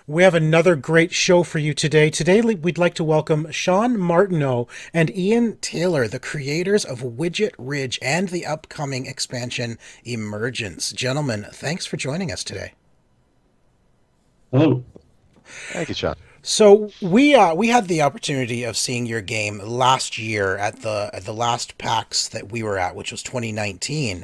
We have another great show for you today. Today, we'd like to welcome Shawn Martineau and Ian Taylor, the creators of Widget Ridge and the upcoming expansion Emergence. Gentlemen, thanks for joining us today. Hello. Thank you, Shawn. So we had the opportunity of seeing your game last year at the last PAX that we were at, which was 2019,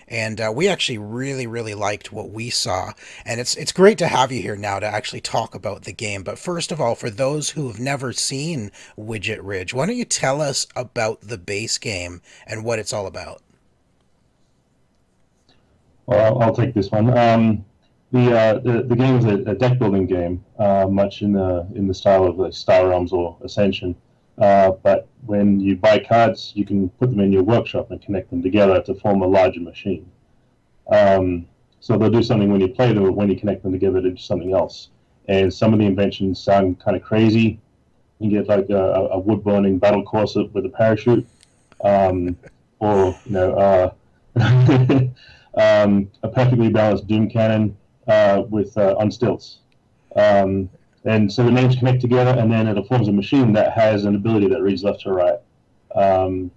and we actually really liked what we saw. And it's great to have you here now to actually talk about the game. But first of all, for those who have never seen Widget Ridge, why don't you tell us about the base game and what it's all about? Well, I'll take this one. The game is a deck building game, much in the style of Star Realms or Ascension. But when you buy cards, you can put them in your workshop and connect them together to form a larger machine. So they'll do something when you play them, but when you connect them together, they do something else. And some of the inventions sound kind of crazy. You get like a wood burning battle corset with a parachute, or a perfectly balanced doom cannon with on stilts. And so the names connect together, and then it forms a machine that has an ability that reads left to right, and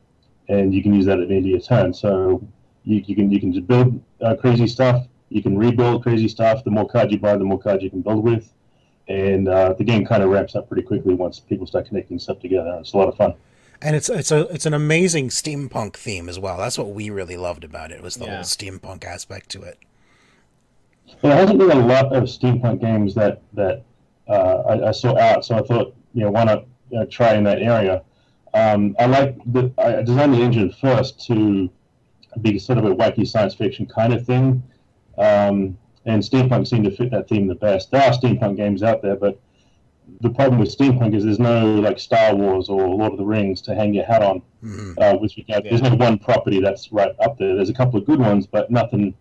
you can use that at the end of your turn. So you can just build crazy stuff. You can rebuild crazy stuff. The more cards you buy, the more cards you can build with, and the game kind of ramps up pretty quickly once people start connecting stuff together. It's a lot of fun. And it's an amazing steampunk theme as well. That's what we really loved about it, was the whole steampunk aspect to it. There hasn't been a lot of steampunk games that I saw out, so I thought, why not try in that area. I designed the engine first to be sort of a wacky science fiction kind of thing, and steampunk seemed to fit that theme the best. There are steampunk games out there, but the problem with steampunk is there's no like Star Wars or Lord of the Rings to hang your hat on. There's no one property that's right up there. There's a couple of good ones, but nothing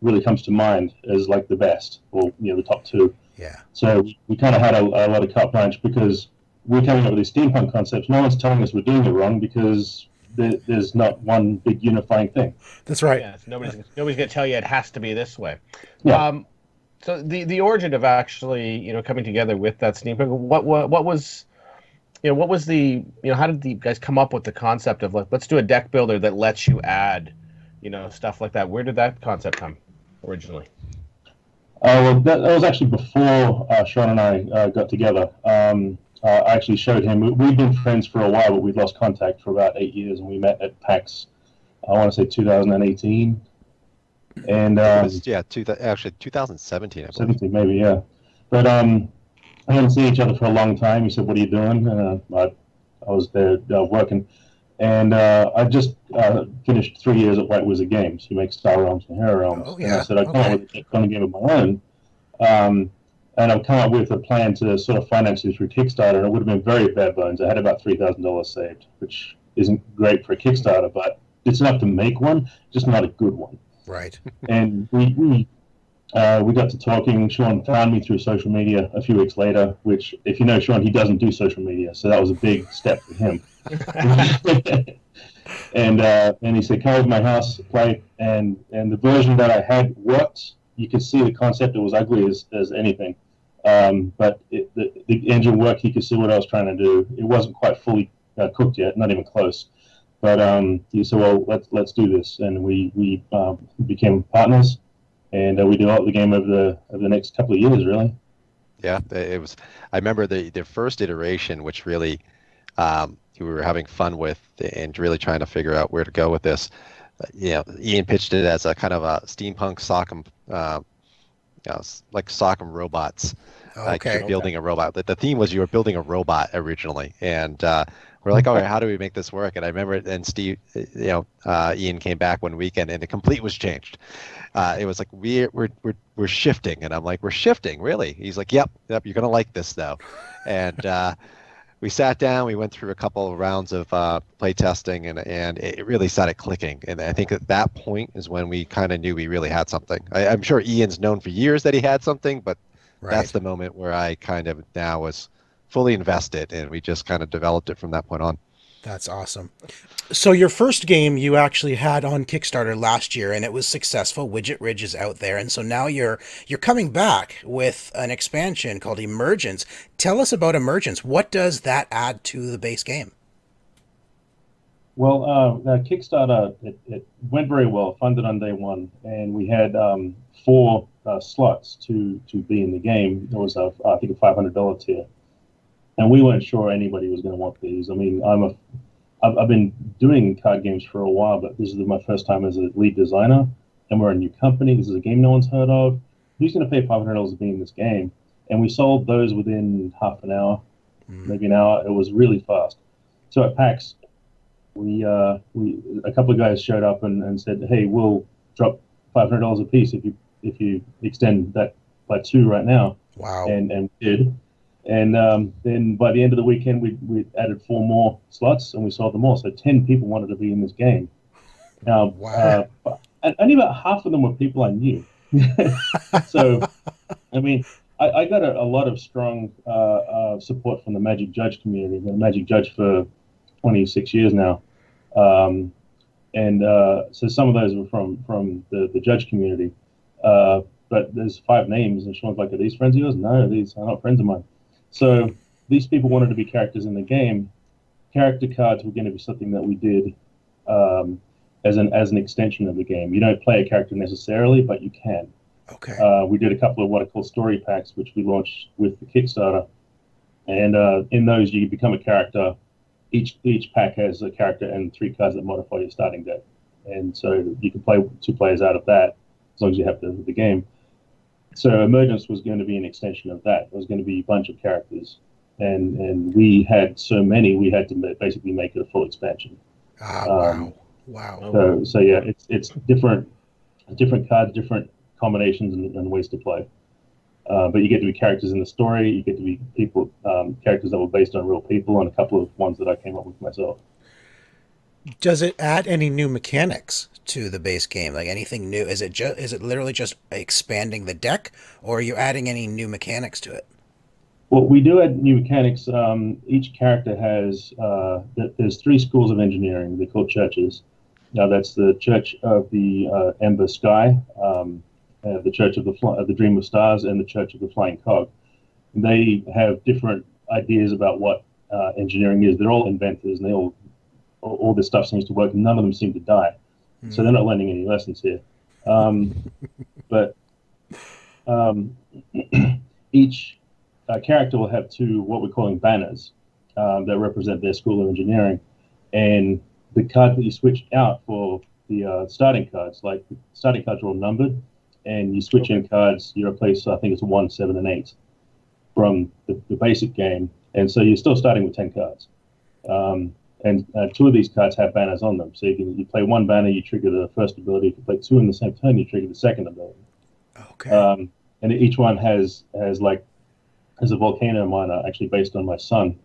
really comes to mind as like the best, or the top two. Yeah. So we kind of had a lot of carte blanche because we're coming up with these steampunk concepts. No one's telling us we're doing it wrong because there's not one big unifying thing. That's right. Yeah, nobody's going to tell you it has to be this way. Yeah. So the origin of actually coming together with that steampunk, what was the how did the guys come up with the concept of like, let's do a deck builder that lets you add stuff like that? Where did that concept come originally? Well, that was actually before Shawn and I got together. I actually showed him. We've been friends for a while, but we'd lost contact for about 8 years, and we met at PAX, I want to say 2018. And actually 2017, I believe. 17 maybe, yeah. But I hadn't seen each other for a long time. He said, "What are you doing?" I was there working. And I just finished 3 years at White Wizard Games. He makes Star Realms and Hero Realms. Oh, yeah. And I said, I'd come up with a fun game of my own. And I've come up with a plan to sort of finance it through Kickstarter. And it would have been very bare bones. I had about $3,000 saved, which isn't great for a Kickstarter, but it's enough to make one, just not a good one. Right. And we got to talking. Shawn found me through social media a few weeks later, which, if you know Shawn, he doesn't do social media. So that was a big step for him. And he said, "Come over to my house, play." And the version that I had worked. You could see the concept; it was ugly as anything, but the engine worked. He could see what I was trying to do. It wasn't quite fully cooked yet, not even close. But he said, "Well, let's do this," and we became partners, and we developed the game over the next couple of years, really. Yeah, it was. I remember the first iteration, which really we were having fun with and really trying to figure out where to go with this. Ian pitched it as a kind of a steampunk sock'em, like sock'em robots. Like you're building a robot. The theme was you were building a robot originally, and we're like, okay, how do we make this work? And I remember, and Steve, Ian came back one weekend, and the complete was changed. It was like we're shifting, and I'm like, we're shifting, really? He's like, yep, you're gonna like this though, and. We sat down, we went through a couple of rounds of play testing, and it really started clicking. And I think at that point is when we kind of knew we really had something. I'm sure Ian's known for years that he had something, but that's the moment where I kind of now was fully invested, and we just kind of developed it from that point on. That's awesome. So your first game you actually had on Kickstarter last year, and it was successful. Widget Ridge is out there, and so now you're coming back with an expansion called Emergence. Tell us about Emergence. What does that add to the base game? Well, Kickstarter, it went very well, funded on day one, and we had 4 slots to be in the game. There was, I think, a $500 tier. And we weren't sure anybody was going to want these. I mean, I've been doing card games for a while, but this is my first time as a lead designer, and we're a new company. This is a game no one's heard of. Who's going to pay $500 to be in this game? And we sold those within half an hour, maybe an hour. It was really fast. So at PAX, a couple of guys showed up and said, "Hey, we'll drop $500 a piece if you extend that by 2 right now." Wow! And we did. And then by the end of the weekend, we added 4 more slots, and we sold them all. So 10 people wanted to be in this game. Now, wow. And only about half of them were people I knew. So, I mean, I got a lot of strong support from the Magic Judge community. I've been a Magic Judge for 26 years now. So some of those were from the Judge community. But there's 5 names, and Shawn's like, "Are these friends of yours?" "No, these are not friends of mine." So these people wanted to be characters in the game. Character cards were going to be something that we did as an extension of the game. You don't play a character necessarily, but you can. Okay. We did a couple of what are called story packs, which we launched with the Kickstarter. And in those, you become a character. Each pack has a character and 3 cards that modify your starting deck. And so you can play 2 players out of that as long as you have the game. So Emergence was going to be an extension of that. It was going to be a bunch of characters. And we had so many, we had to basically make it a full expansion. Wow. So yeah, it's different cards, different combinations and ways to play. But you get to be characters in the story. You get to be people, characters that were based on real people, and a couple of ones that I came up with myself. Does it add any new mechanics to the base game? Like anything new? Is it literally just expanding the deck, or are you adding any new mechanics to it? Well, we do add new mechanics. Each character has there's 3 schools of engineering. They're called churches. Now that's the Church of the Ember Sky, the Church of the Dream of Stars, and the Church of the Flying Cog. They have different ideas about what engineering is. They're all inventors, and all this stuff seems to work. None of them seem to die, so they're not learning any lessons here. But each character will have 2 what we're calling banners that represent their school of engineering, and the card that you switch out for the starting cards, like the starting cards are all numbered, and you switch in cards, you replace, I think it's 1, 7, and 8 from the basic game, and so you're still starting with 10 cards. And 2 of these cards have banners on them, so you play 1 banner, you trigger the first ability. If you play 2 in the same turn, you trigger the second ability. Okay. And each one has a volcano miner, actually based on my son,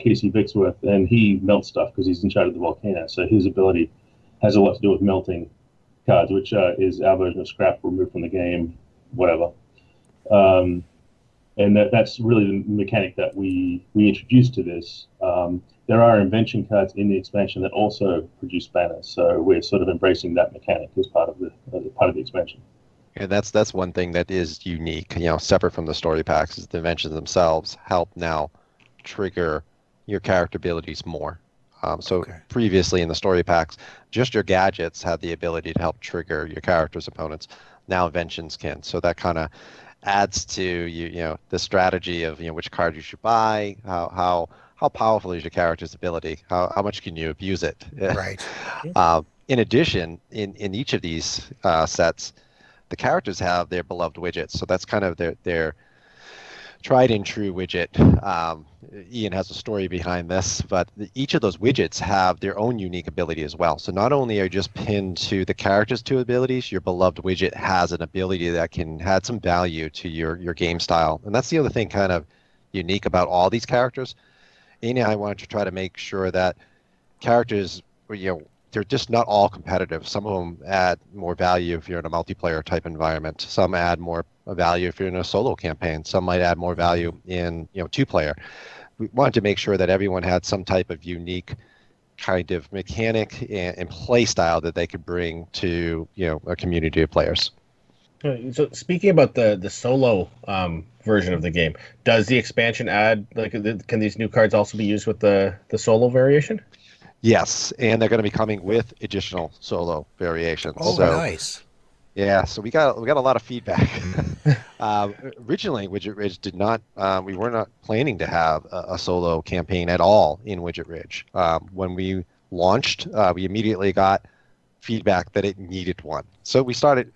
Casey Vicksworth, and he melts stuff because he's in charge of the volcano. So his ability has a lot to do with melting cards, which is our version of scrap removed from the game, whatever. And that's really the mechanic that we introduced to this. There are invention cards in the expansion that also produce banners, so we're sort of embracing that mechanic as part of the expansion. And that's one thing that is unique, separate from the story packs, is the inventions themselves help now trigger your character abilities more. Previously in the story packs, just your gadgets had the ability to help trigger your character's opponents. Now inventions can. So that kind of adds to the strategy of which card you should buy, how powerful is your character's ability, how much can you abuse it. Right. In addition, in each of these sets, the characters have their beloved widgets, so that's kind of their tried and true widget. Ian has a story behind this, but each of those widgets have their own unique ability as well. So not only are you just pinned to the character's 2 abilities, your beloved widget has an ability that can add some value to your game style. And that's the other thing kind of unique about all these characters. Ian and I wanted to try to make sure that characters, they're just not all competitive. Some of them add more value if you're in a multiplayer type environment. Some add more value if you're in a solo campaign. Some might add more value in 2-player. we wanted to make sure that everyone had some type of unique kind of mechanic and play style that they could bring to a community of players. So speaking about the solo version of the game, does the expansion add, like, can these new cards also be used with the solo variation? Yes, and they're going to be coming with additional solo variations. Oh, so, nice. Yeah, so we got a lot of feedback. Originally, Widget Ridge did not. We were not planning to have a solo campaign at all in Widget Ridge. When we launched, we immediately got feedback that it needed one. So we started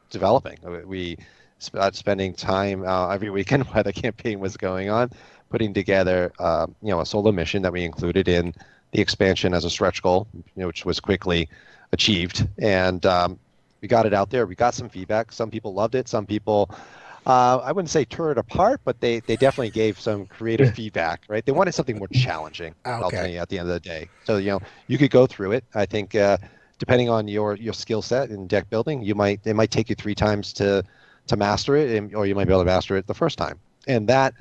developing. We started spending time every weekend while the campaign was going on, putting together a solo mission that we included in the expansion as a stretch goal, which was quickly achieved. And we got it out there. We got some feedback. Some people loved it. Some people, I wouldn't say tore it apart, but they definitely gave some creative feedback, right? They wanted something more challenging, I'll tell you, at the end of the day. So, you could go through it. I think depending on your skill set in deck building, it might take you 3 times to master it, or you might be able to master it the first time. And that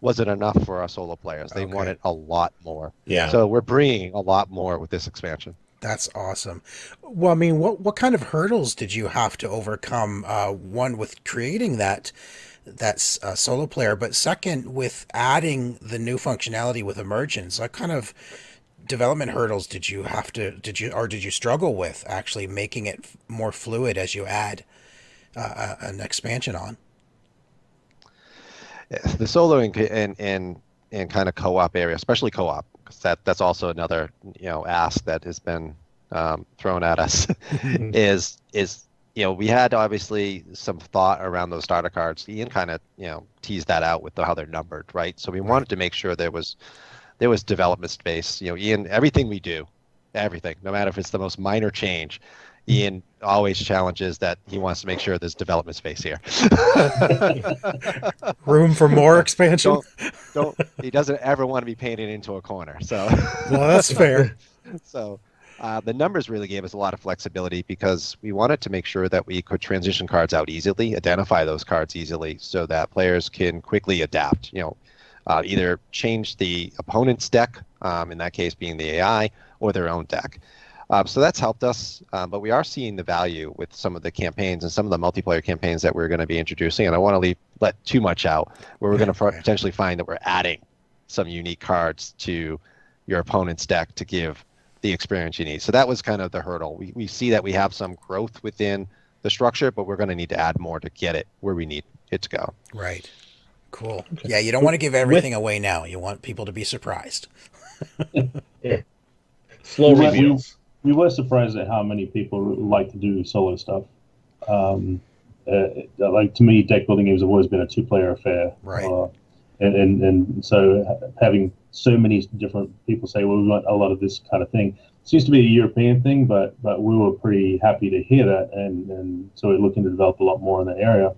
wasn't enough for our solo players. They wanted a lot more. Yeah. So we're bringing a lot more with this expansion. That's awesome. Well, I mean, what kind of hurdles did you have to overcome? One, with creating that solo player, but second, with adding the new functionality with Emergence. What kind of development hurdles did you struggle with actually making it more fluid as you add an expansion on? The solo and kind of co-op area, especially co-op, because that's also another ask that has been thrown at us. is we had obviously some thought around those starter cards. Ian kind of teased that out with how they're numbered, right? So we wanted to make sure there was development space. Ian, everything we do, everything, no matter if it's the most minor change, Ian always challenges that he wants to make sure there's development space here. Room for more expansion? He doesn't ever want to be painted into a corner. So well, that's fair. So the numbers really gave us a lot of flexibility because we wanted to make sure that we could transition cards out easily, identify those cards easily, so that players can quickly adapt. Either change the opponent's deck, in that case being the AI, or their own deck. So that's helped us, but we are seeing the value with some of the campaigns and some of the multiplayer campaigns that we're going to be introducing. And I want to let too much out, where we're going to potentially find that we're adding some unique cards to your opponent's deck to give the experience you need. So that was kind of the hurdle. We see that we have some growth within the structure, but we're going to need to add more to get it where we need it to go. Right. Cool. Okay. Yeah, you don't want to give everything away now. You want people to be surprised. Yeah. Slow reveals. We were surprised at how many people like to do solo stuff. Like, to me, deck building games have always been a 2-player affair. Right. And so having so many different people say, well, we want a lot of this kind of thing, seems to be a European thing, but we were pretty happy to hear that, and so we're looking to develop a lot more in that area.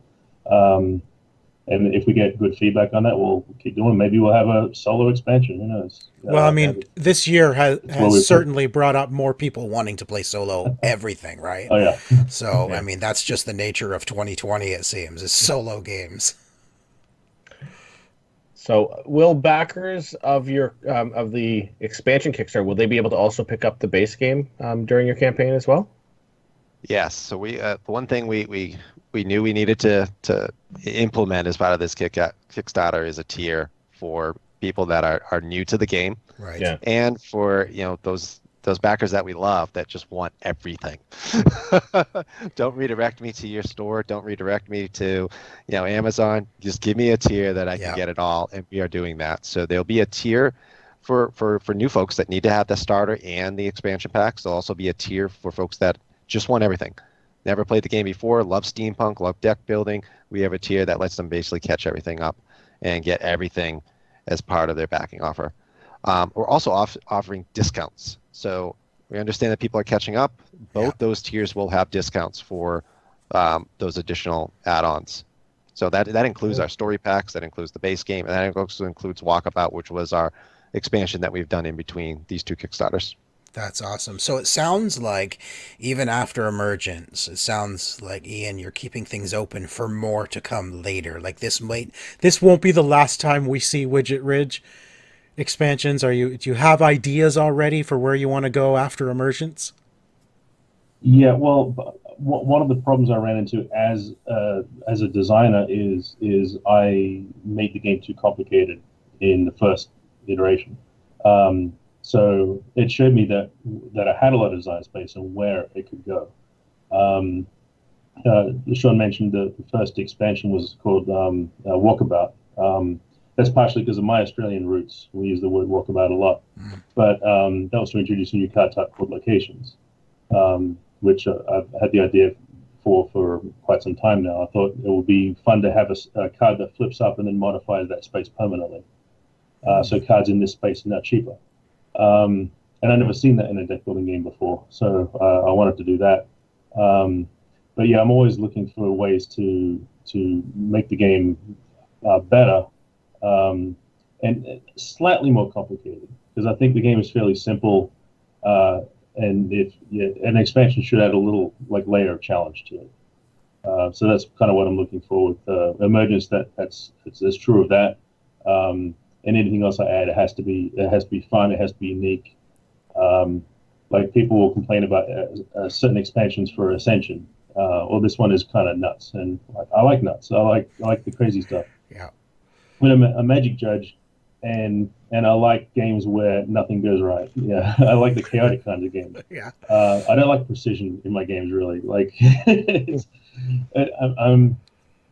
And if we get good feedback on that, we'll keep doing. Maybe we'll have a solo expansion. Who knows? Well, I mean, this year has certainly brought up more people wanting to play solo everything, right? Oh, yeah. So, I mean, that's just the nature of 2020, it seems, is solo games. So, will backers of your of the expansion Kickstarter, will they be able to also pick up the base game during your campaign as well? Yes. So we the one thing we knew we needed to implement as part of this Kickstarter is a tier for people that are new to the game, right? Yeah. And for those backers that we love that just want everything. Don't redirect me to your store. Don't redirect me to Amazon. Just give me a tier that I can get it all, and we are doing that. So there'll be a tier for new folks that need to have the starter and the expansion packs. There'll also be a tier for folks that just want everything. Never played the game before, love steampunk, love deck building. We have a tier that lets them basically catch everything up and get everything as part of their backing offer. We're also offering discounts. So we understand that people are catching up. Both those tiers will have discounts for those additional add-ons. So that includes our story packs, that includes the base game, and that also includes Walkabout, which was our expansion that we've done in between these 2 Kickstarters. That's awesome. So it sounds like even after Emergence, it sounds like, Ian, you're keeping things open for more to come later. Like this won't be the last time we see Widget Ridge. expansions? Do you have ideas already for where you want to go after Emergence? Yeah, well, one of the problems I ran into as a designer is I made the game too complicated in the first iteration. So it showed me that I had a lot of design space and where it could go. Shawn mentioned the first expansion was called Walkabout. That's partially because of my Australian roots. We use the word walkabout a lot. But that was to introduce a new card type called locations, which I've had the idea for quite some time now. I thought it would be fun to have a card that flips up and then modifies that space permanently. So cards in this space are now cheaper. And I've never seen that in a deck building game before. So I wanted to do that. But yeah, I'm always looking for ways to make the game better and slightly more complicated, because I think the game is fairly simple, and an expansion should add a little layer of challenge to it. So that's kind of what I'm looking for with Emergence. That's true of that. And anything else I add, it has to be fun. It has to be unique. Like people will complain about certain expansions for Ascension. Well, this one is kind of nuts, and I like nuts. I like the crazy stuff. Yeah. When I'm a Magic judge, and I like games where nothing goes right. Yeah, I like the chaotic kinds of games. Yeah. I don't like precision in my games really. I'm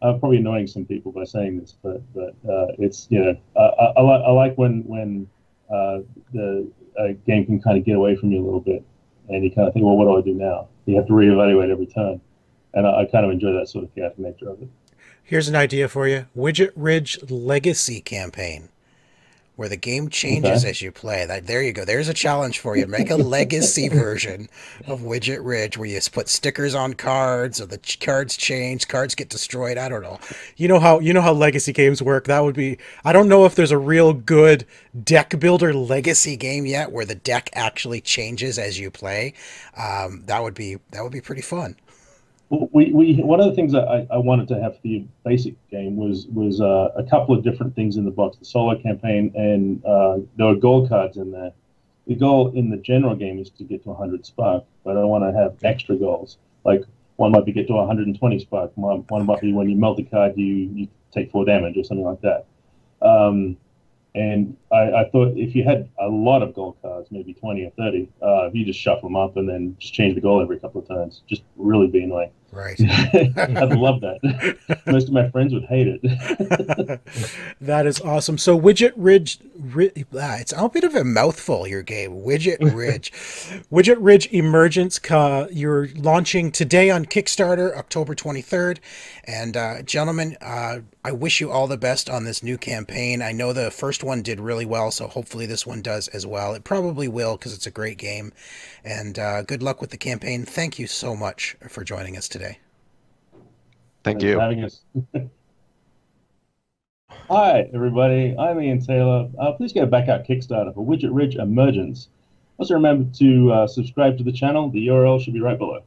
probably annoying some people by saying this, but it's I like when the game can kind of get away from you a little bit, and you kind of think, well, what do I do now? You have to reevaluate every turn. And I kind of enjoy that sort of chaotic nature of it. Here's an idea for you. Widget Ridge Legacy Campaign, where the game changes as you play. There you go. There's a challenge for you. Make a legacy version of Widget Ridge where you put stickers on cards, or the cards change, cards get destroyed. I don't know. You know how legacy games work. That would be. I don't know if there's a real good deck builder Legacy game yet where the deck actually changes as you play. That would be pretty fun. We one of the things that I wanted to have for the basic game was a couple of different things in the box. The solo campaign, and there were gold cards in there. The goal in the general game is to get to 100 spark, but I want to have extra goals. Like one might be get to 120 spark. One might be when you melt the card, you take 4 damage or something like that. And I thought if you had a lot of gold cards, maybe 20 or 30, if you just shuffle them up and then just change the goal every couple of turns, just really be annoying. Right. I'd love that. Most of my friends would hate it. That is awesome. So Widget Ridge, It's a bit of a mouthful, your game. Widget Ridge. Widget Ridge Emergence. You're launching today on Kickstarter, October 23rd. And gentlemen, I wish you all the best on this new campaign. I know the first one did really well, so hopefully this one does as well. It probably will, because it's a great game. And good luck with the campaign. Thank you so much for joining us today. Thank Thanks you. for having us. Hi, everybody. I'm Ian Taylor. Please go back out Kickstarter for Widget Ridge Emergence. Also remember to subscribe to the channel. The URL should be right below.